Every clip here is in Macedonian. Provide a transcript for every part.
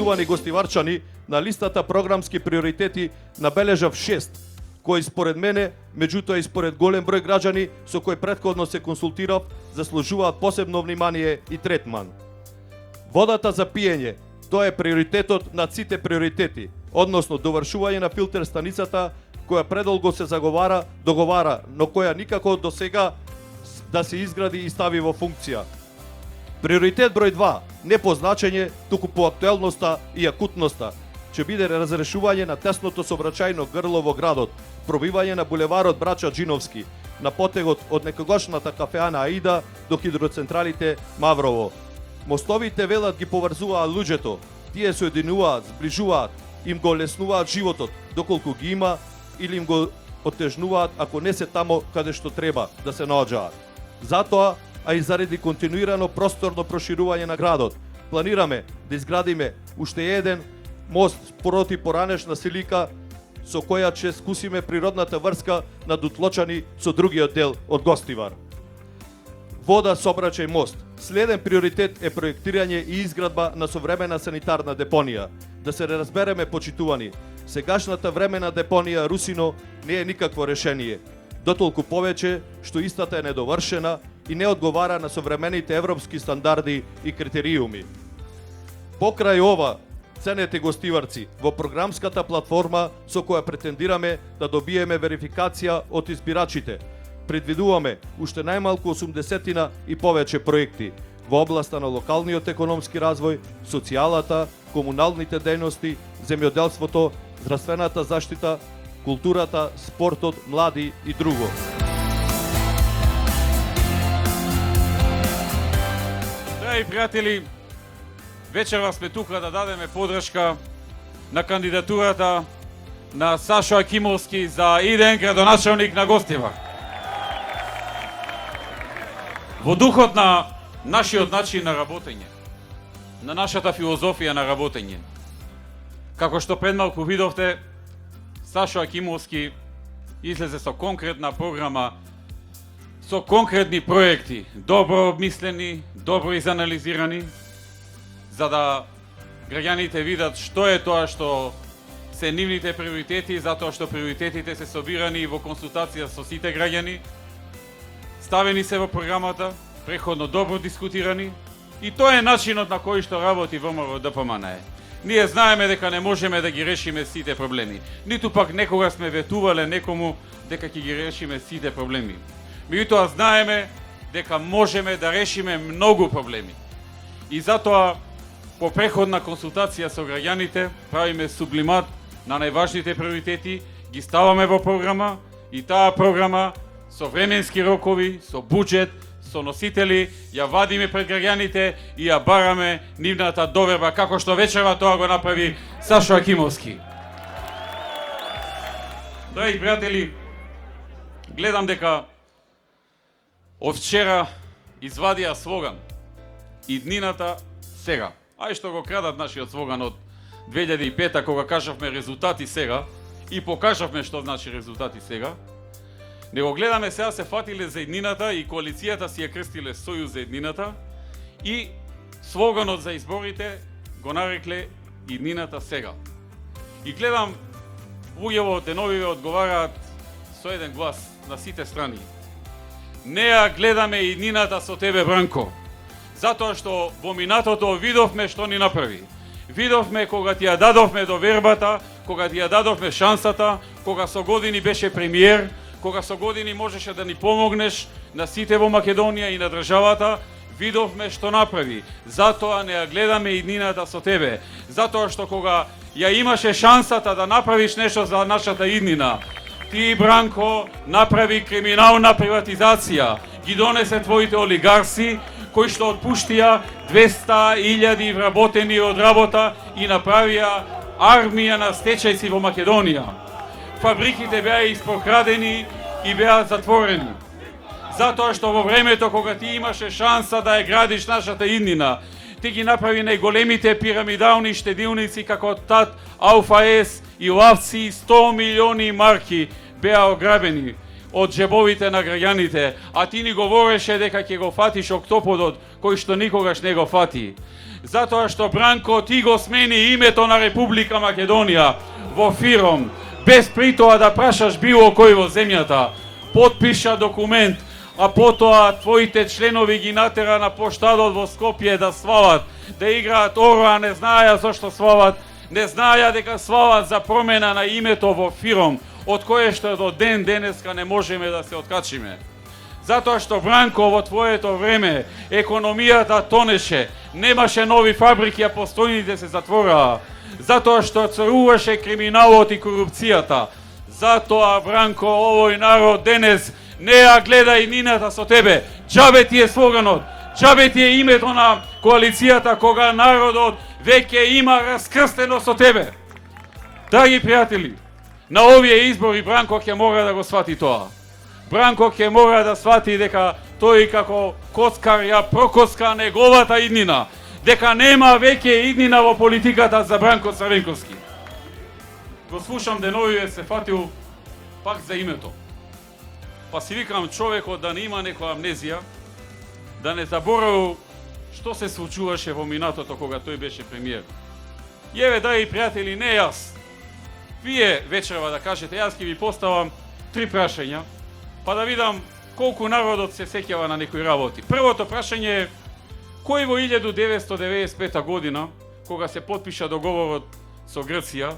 почитувани гостиварчани, на листата програмски приоритети набележав 6, кои според мене, меѓутоа и според голем број граѓани со кои претходно се консултирав, заслужуваат посебно внимание и третман. Водата за пиење, тоа е приоритетот над сите приоритети, односно довршување на филтер станицата која предолго се договара, но која никако до сега да се изгради и стави во функција. Приоритет број 2, не по значење, туку по актуелноста и акутноста, ќе биде разрешување на тесното сообраќајно грло во градот, пробивање на булеварот Браќа Джиновски, на потегот од некогашната кафеана Аида до хидроцентралите Маврово. Мостовите велат ги поврзуваат луѓето, тие се соединуваат, зближуваат, им го леснуваат животот, доколку ги има, или им го отежнуваат ако не се тамо каде што треба да се наоѓаат. Затоа, а и заради континуирано просторно проширување на градот, планираме да изградиме уште еден мост спроти поранешна Силика, со која ќе скусиме природната врска на Дутлочани со другиот дел од Гостивар. Вода, сообраќај, мост. Следен приоритет е проектирање и изградба на современа санитарна депонија. Да се разбереме, почитувани, сегашната времена депонија Русино не е никакво решение, дотолку повеќе што истата е недовршена и не одговара на современите европски стандарди и критериуми. Покрај ова, ценете гостиварци, во програмската платформа со која претендираме да добиеме верификација од избирачите, предвидуваме уште најмалку 80 и повеќе проекти во областа на локалниот економски развој, социјалата, комуналните дејности, земјоделството, здравствената заштита, културата, спортот, млади и друго. Драги пријатели, вечерва сме тука да дадеме подршка на кандидатурата на Сашо Акимовски за иден градоначалник на Гостивар. Во духот на нашиот начин на работење, на нашата филозофија на работење, како што пред малку видовте, Сашо Акимовски излезе со конкретна програма, со конкретни проекти, добро обмислени, добро изанализирани, за да граѓаните видат што е тоа што се нивните приоритети, затоа што приоритетите се собирани во консултација со сите граѓани, ставени се во програмата, преходно добро дискутирани, и тоа е начинот на кој што работи ВМРО ДПМН. Ние знаеме дека не можеме да ги решиме сите проблеми, ниту пак некога сме ветувале некому дека ќе ги решиме сите проблеми. Меѓутоа знаеме дека можеме да решиме многу проблеми. И затоа по преходна консултација со граѓаните правиме сублимат на најважните приоритети, ги ставаме во програма и таа програма со временски рокови, со буџет, со носители, ја вадиме пред граѓаните и ја бараме нивната доверба, како што вечерва тоа го направи Сашо Акимовски. Драги пријатели, гледам дека од вчера извадија слоган иднината сега. Ај што го крадат нашиот слоган од 2005 кога кажавме резултати сега и покажавме што значи резултати сега. Не го гледаме сега се фатиле за иднината и коалицијата си ја крстиле Сојуз за иднината и слоганот за изборите го нарекле иднината сега. И гледам луѓе во деновиве одговараат со еден глас на сите страни. Не ја гледаме иднината со тебе, Бранко, затоа што во минатото видовме што ни направи. Видовме кога ти ја дадовме довербата, кога ти ја дадовме шансата, кога со години беше премиер, кога со години можеше да ни помогнеш на сите во Македонија и на државата, видовме што направи. Затоа не ја гледаме иднината со тебе. Затоа што кога ја имаше шансата да направиш нешто за нашата иднина, ти, Бранко, направи криминална приватизација, ги донесе твоите олигарси, кои што отпуштија 200.000 вработени од работа и направија армија на стечајци во Македонија. Фабриките беа испокрадени и беа затворени. Затоа што во времето кога ти имаше шанса да ја градиш нашата иднина, ти ги направи најголемите пирамидални штедилници како ТАТ, Алфа С и Лавци, 100 милиони марки беа ограбени. од джебовите на граѓаните, а ти ни говореше дека ќе го фатиш октоподот кој што никогаш не го фати. Затоа што Бранко ти го смени името на Република Македонија во Фиром, без при тоа да прашаш било кој во земјата. Потпиша документ, а потоа твоите членови ги натера на поштадот во Скопје да свалат, да играат ора, не знаеа зошто свалат, не знаеа дека свалат за промена на името во Фиром, од кое што до ден денеска не можеме да се откачиме. Затоа што Бранко во твоето време економијата тонеше, немаше нови фабрики, а постојните се затвораа. Затоа што царуваше криминалот и корупцијата. Затоа, Бранко, овој народ денес не ја гледа и нината со тебе. Џабе ти е слоганот, џабе ти е името на коалицијата кога народот веќе има раскрстено со тебе. Драги пријатели, на овие избори Бранко ќе мора да го свати тоа. Бранко ќе мора да свати дека тој како коцкар ја прокоска неговата иднина, дека нема веќе иднина во политиката за Бранко Црвенковски. Го слушам деновиве се фатил пак за името. Па си викам човекот да не има некоја амнезија, да не заборавил што се случуваше во минатото кога тој беше премиер. Еве, драги пријатели, не јас. Вие вечерва да кажете, јас ќе ви поставам 3 прашања, па да видам колку народот се сеќава на некои работи. Првото прашање е, кој во 1995 година, кога се потпиша договорот со Грција,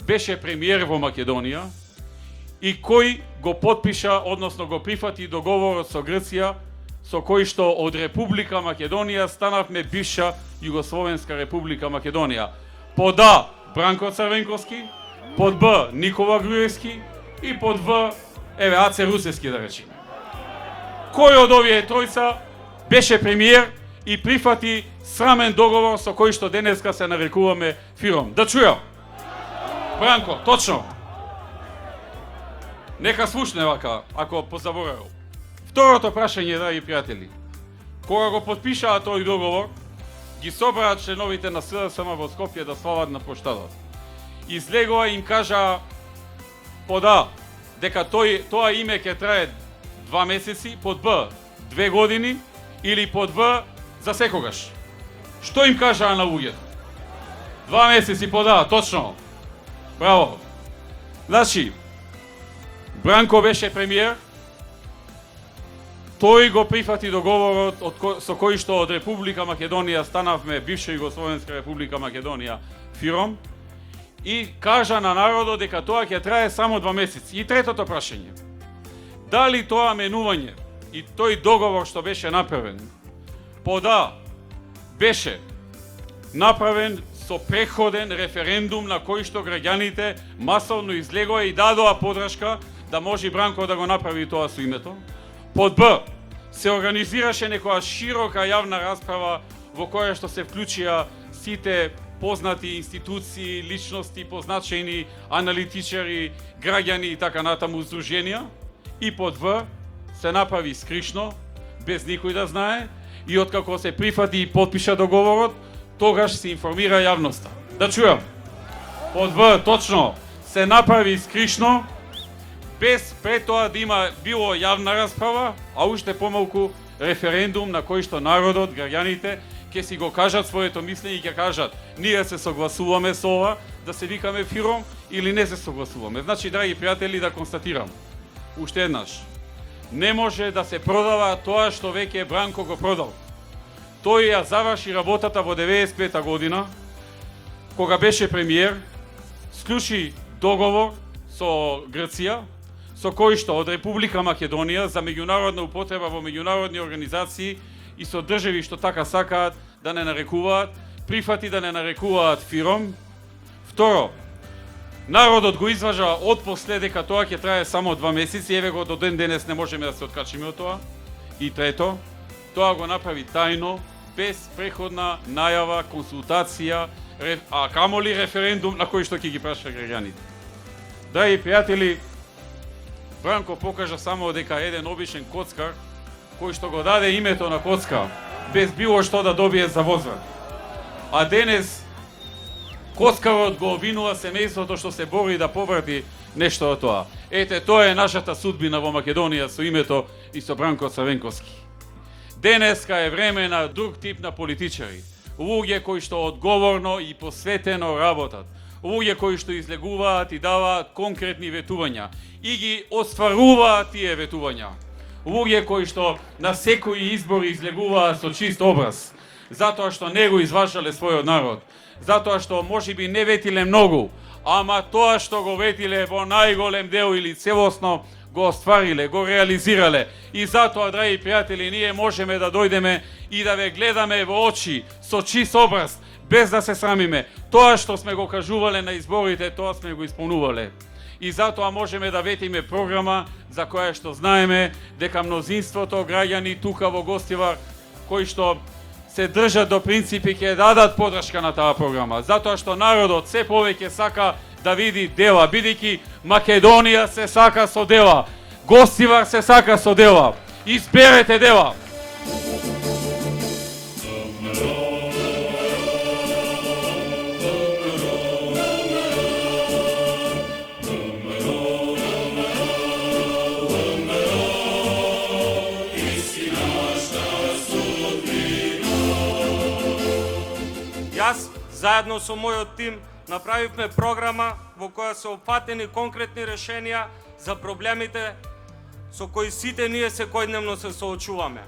беше премиер во Македонија и кој го потпиша, односно го прифати договорот со Грција, со кој што од Република Македонија станавме бивша Југословенска Република Македонија. Под А Бранко Црвенковски, под Б Никола Груевски и под В Аце Русевски, да речеме. Кој од овие тројца беше премиер и прифати срамен договор со кој што денеска се нарекуваме Фиром? Да чујам. Бранко, точно. Нека слушне вака, ако позаборавил. Второто прашање, драги пријатели. Кога го потпишаа тој договор, ги собраа членовите на СДСМ во Скопје да слават на поштадот. Излегоа им кажа под А дека тоа име ќе трае 2 месеци, под Б 2 години или под В за секогаш. Што им кажаа на луѓето? 2 месеци под А, точно. Браво. Значи, Бранко беше премиер, тој го прифати договорот со кој што од Република Македонија станавме бивша Југословенска Република Македонија Фиром и кажа на народот дека тоа ќе трае само 2 месеци. И третото прашање. Дали тоа менување и тој договор што беше направен под А беше направен со преходен референдум на кој што граѓаните масовно излегоа и дадоа подршка да може Бранко да го направи тоа со името. Под Б се организираше некоја широка јавна расправа во која што се вклучија сите познати институции, личности, позначени аналитичари, граѓани и така натаму здруженија. И под В се направи скришно, без никој да знае, и откако се прифати и потпиша договорот, тогаш се информира јавноста. Да чујам. Под В, точно, се направи скришно, без пред тоа да има било јавна расправа, а уште помалку референдум на кој што народот, граѓаните, ќе си го кажат своето мислење и ќе кажат ние се согласуваме со ова, да се викаме Фиром или не се согласуваме. Значи, драги пријатели, да констатирам, уште еднаш, не може да се продава тоа што веќе Бранко го продал. Тој ја заврши работата во 95 година, кога беше премиер, склучи договор со Грција, со кој што од Република Македонија за меѓународна употреба во меѓународни организации и со држави што така сакаат да не нарекуваат, прифати да не нарекуваат Фиром. Второ, народот го изважа од после дека тоа ќе трае само 2 месеци, еве го до ден денес не можеме да се откачиме од тоа. И трето, тоа го направи тајно, без преходна најава, консултација, а камоли референдум на кој што ќе ги праша граѓаните. Драги пријатели, Бранко покажа само дека еден обичен коцкар, кој што го даде името на коцка, без било што да добие за возврат. А денес Коскарот го обвинува семејството што се бори да поврати нешто од тоа. Ете, тоа е нашата судбина во Македонија со името и со Бранко Црвенковски. Денеска е време на друг тип на политичари. Луѓе кои што одговорно и посветено работат. Луѓе кои што излегуваат и даваат конкретни ветувања и ги остваруваат тие ветувања. Луѓе кои што на секои избори излегуваат со чист образ, затоа што не го изважале својот народ, затоа што можеби не ветиле многу, ама тоа што го ветиле во најголем дел или целосно го оствариле, го реализирале. И затоа, драги пријатели, ние можеме да дојдеме и да ве гледаме во очи со чист образ, без да се срамиме. Тоа што сме го кажувале на изборите, тоа сме го исполнувале. И затоа можеме да ветиме програма за која што знаеме дека мнозинството граѓани тука во Гостивар кои што се држат до принципи ќе дадат подршка на таа програма, затоа што народот се повеќе сака да види дела, бидејќи Македонија се сака со дела, Гостивар се сака со дела. Изберете дела. Јас, заедно со мојот тим, направивме програма во која се опфатени конкретни решенија за проблемите со кои сите ние секојдневно се соочуваме.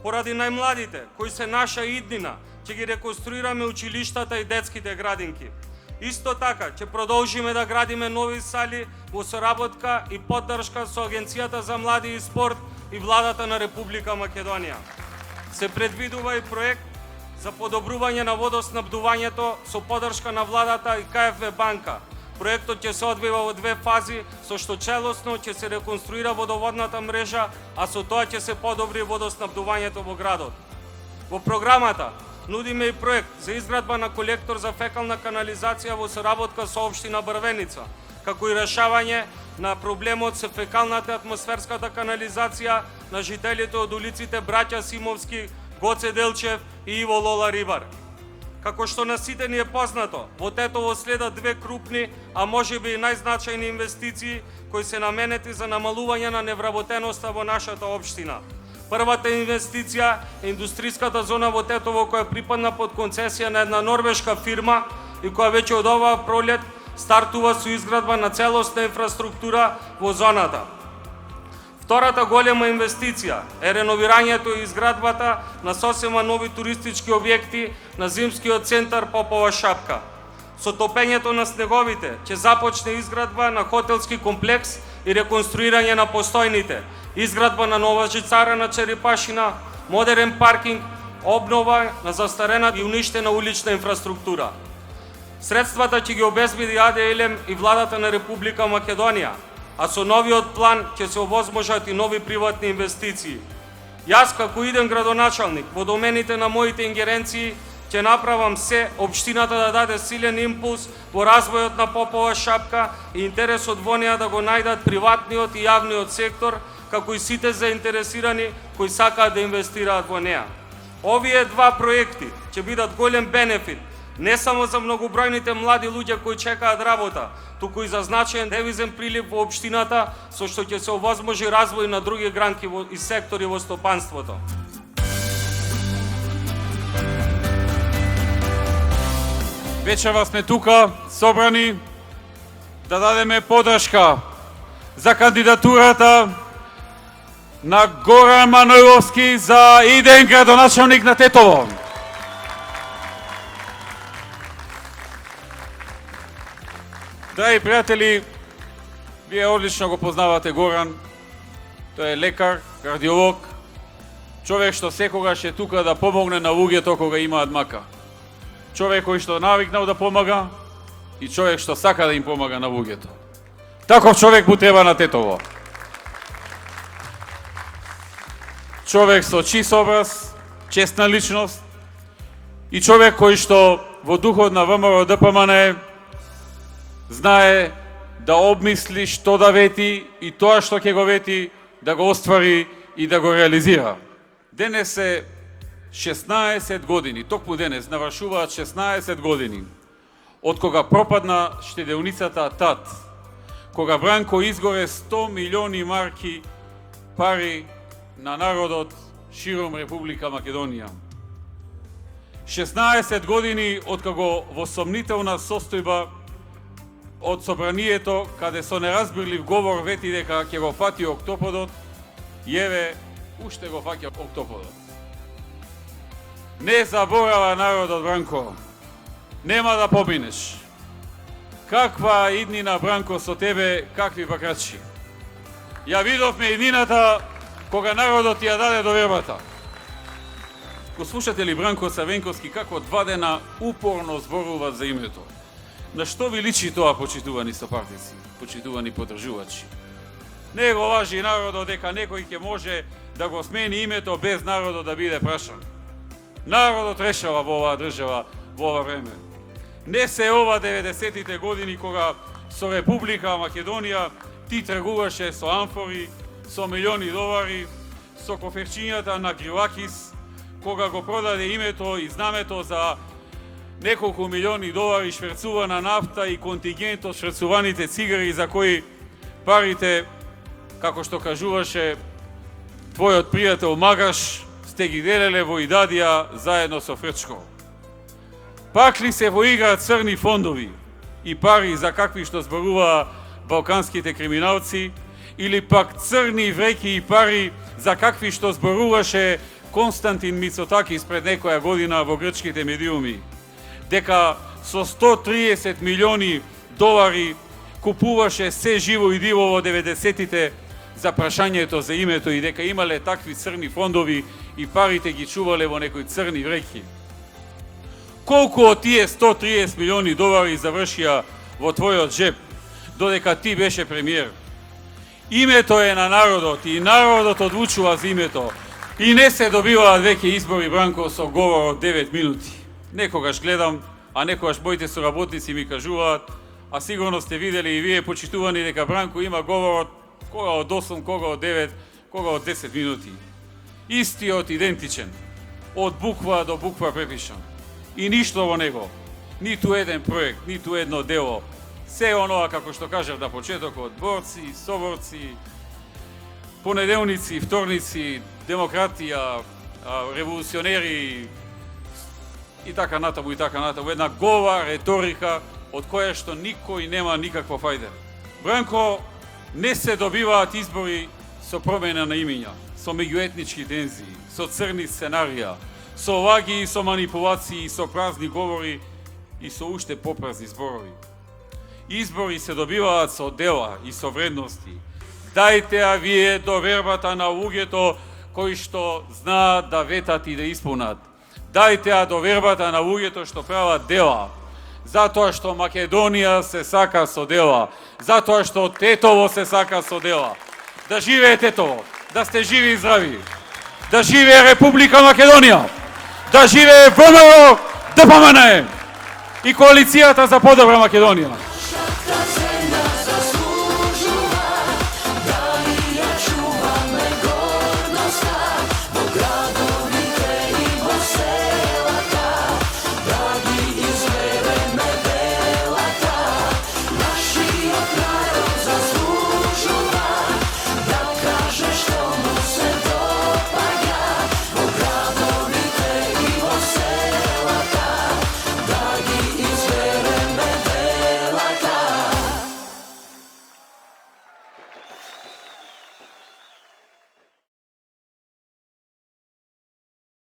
Поради најмладите, кои се наша иднина, ќе ги реконструираме училиштата и детските градинки. Исто така, ќе продолжиме да градиме нови сали во соработка и поддршка со Агенцијата за млади и спорт и Владата на Република Македонија. Се предвидува и проект за подобрување на водоснабдувањето со поддршка на Владата и КФВ банка. Проектот ќе се одвива во две фази, со што целосно ќе се реконструира водоводната мрежа, а со тоа ќе се подобри водоснабдувањето во градот. Во програмата нудиме и проект за изградба на колектор за фекална канализација во соработка со општина Брвеница, како и решавање на проблемот со фекалната атмосферската канализација на жителите од улиците Браќа Симовски, Гоце Делчев и Иво Лола Рибар. Како што на сите ни е познато, во Тетово следат две крупни, а можеби и најзначајни инвестиции кои се наменети за намалување на невработеноста во нашата општина. Првата инвестиција е индустријската зона во Тетово која припадна под концесија на една норвешка фирма и која веќе од оваа пролет стартува со изградба на целосна инфраструктура во зоната. Втората голема инвестиција е реновирањето и изградбата на сосема нови туристички објекти на зимскиот центар Попова шапка. Со топењето на снеговите ќе започне изградба на хотелски комплекс и реконструирање на постојните, изградба на нова жицара на Черепашина, модерен паркинг, обнова на застарена и уништена улична инфраструктура. Средствата ќе ги обезбеди АД и Владата на Република Македонија, а со новиот план ќе се овозможат и нови приватни инвестиции. Јас како иден градоначалник во домените на моите ингеренции ќе направам се општината да даде силен импулс во развојот на Попова шапка и интересот во неа да го најдат приватниот и јавниот сектор, како и сите заинтересирани кои сакаат да инвестираат во неа. Овие два проекти ќе бидат голем бенефит не само за многобројните млади луѓе кои чекаат работа, туку и за значаен девизен прилив во општината, со што ќе се овозможи развој на други гранки и сектори во стопанството. Вечера сме тука собрани да дадеме подршка за кандидатурата на Горан Манојловски за иден градоначалник на Тетово. Драги пријатели, вие одлично го познавате Горан. Тој е лекар, кардиолог, човек што секогаш е тука да помогне на луѓето кога имаат мака. Човек кој што навикнал да помага и човек што сака да им помага на луѓето. Таков човек му треба на Тетово. Човек со чист образ, честна личност и човек кој што во духот на ВМРО ДПМН знае да обмисли што да вети и тоа што ќе го вети да го оствари и да го реализира. Денес е 16 години, токму денес навршуваат 16 години од кога пропадна штедеуницата ТАТ, кога Бранко изгоре 100 милиони марки пари на народот широм Република Македонија. 16 години откако во сомнителна состојба од собранието, каде со неразбирлив говор вети дека ќе го фати октоподот, еве уште го фаќа октоподот. Не заборава народот, Бранко. Нема да побинеш. Каква иднина, Бранко, со тебе, какви бакрачи. Ја видовме иднината кога народот ја даде довербата. Го слушате ли Бранко Црвенковски како 2 дена упорно зборува за името? На што ви личи тоа, почитувани сопартици, почитувани подржувачи? Не го важи народот дека некој ќе може да го смени името без народот да биде прашан. Народот решава во оваа држава во ова време. Не се ова 90-тите години кога со Република Македонија ти тргуваше со амфори, со милиони долари, со коферчињата на Гривакис, кога го продаде името и знамето за неколку милиони долари шверцувана нафта и контингент од шверцуваните цигари за кои парите, како што кажуваше твојот пријател Магаш, сте ги делеле во Идадија заедно со Фрчко. Пак ли се во игра црни фондови и пари за какви што зборува балканските криминалци, или пак црни вреки и пари за какви што зборуваше Константин Мицотакис пред некоја година во грчките медиуми, дека со 130 милиони долари купуваше се живо и диво во 90-тите за прашањето за името и дека имале такви црни фондови и парите ги чувале во некои црни вреки. Колку од тие 130 милиони долари завршија во твојот джеп додека ти беше премиер? Името е на народот и народот одлучува за името. И не се добиваат веќе избори, Бранко, со говор од 9 минути. Некогаш гледам, а некогаш моите соработници ми кажуваат, а сигурно сте видели и вие, почитувани, дека Бранко има говор кога од 8, кога од 9, кога од 10 минути. Истиот, идентичен, од буква до буква препишан. И ништо во него, ниту еден проект, ниту едно дело. Се оноа, како што кажав на почетокот, борци, соборци, понеделници, вторници, демократија, револуционери и така натаму, една гова реторика од која што никој нема никаква фајда. Бранко, не се добиваат избори со промена на имиња, со меѓуетнички тензии, со црни сценарија, со лаги и со манипулации, со празни говори и со уште попразни зборови. Избори се добиваат со дела и со вредности. Дајте ја вие довербата на луѓето кои што знаат да ветат и да исполнат. Дајте ја довербата на луѓето што прават дела. Затоа што Македонија се сака со дела. Затоа што Тетово се сака со дела. Да живее Тетово, да сте живи и здрави. Да живее Република Македонија. Да живее ВМРО, ДПМН и коалицијата за подобра Македонија.